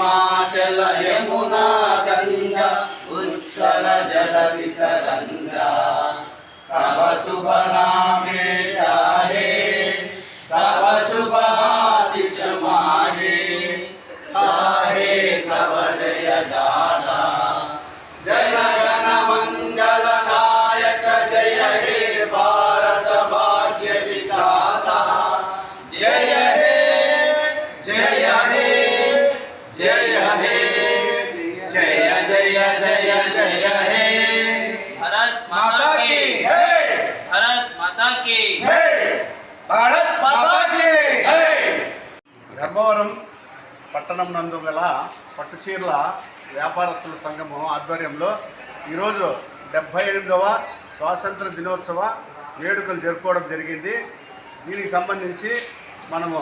हिमाचल यमुना गंगा उच्छल जल वितरंगा तव शुभ नामे जाहे तव शुभ आशीष माहे आहे तव जय दाता जनगण मंगल नायक जय हे भारत भाग्य विधाता जय हे जय हे जय हे जय जय जय जय हे भारत माता की जय भारत माता की जय भारत माता की जय ధర్మవరం పట్టణం నందు గల పట్టుచీరల వ్యాపారస్తుల సంఘము ఆధ్వర్యంలో ఈరోజు 78వ స్వాతంత్ర దినోత్సవ వేడుకలు జరుపుకోవడం జరిగింది. దీనికి సంబంధించి మనము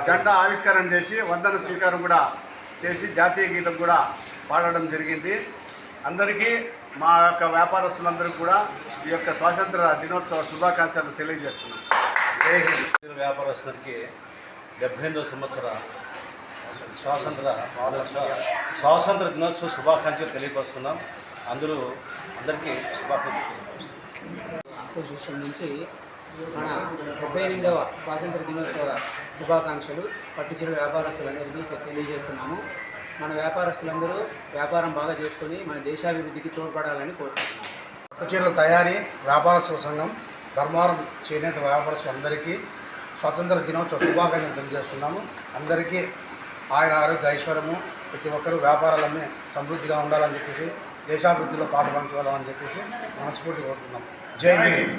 జెండా ఆవిష్కరణ చేసి వందన స్వీకారం కూడా చేసి జాతీయ గీతం కూడా పాడడం జరిగింది. అందరికీ మా యొక్క వ్యాపారస్తులందరికీ కూడా ఈ యొక్క స్వాతంత్ర దినోత్సవ శుభాకాంక్షలు తెలియజేస్తున్నాం. జై హింద్. వ్యాపారస్తులకి 78వ సంవత్సర స్వాతంత్ర దినోత్సవ శుభాకాంక్షలు తెలియపరుస్తున్నాం. అందరికీ శుభాకాంక్షలు తెలియపరుస్తున్నాం. అసోసియేషన్ నుంచి మన 78వ స్వాతంత్ర దినోత్సవ శుభాకాంక్షలు పట్టుచీరల వ్యాపారస్తులందరికీ తెలియజేస్తున్నాము. మన వ్యాపారస్తులందరూ వ్యాపారం బాగా చేసుకొని మన దేశాభివృద్ధికి తోడ్పడాలని కోరుకుంటున్నాము. పట్టుచీరల తయారీ వ్యాపారస్తుల సంఘం ధర్మవరం చేనేత వ్యాపారస్తులందరికీ స్వాతంత్ర దినోత్సవ శుభాకాంక్షలు తెలియజేస్తున్నాము. అందరికీ ఆయన ఆరోగ్య ఐశ్వర్యము ప్రతి ఒక్కరూ వ్యాపారాలన్నీ సమృద్ధిగా ఉండాలని చెప్పేసి దేశాభివృద్ధిలో పాటు పంచుకోవాలని చెప్పేసి మనస్ఫూర్తిగా కోరుతున్నాం. జై హింద్.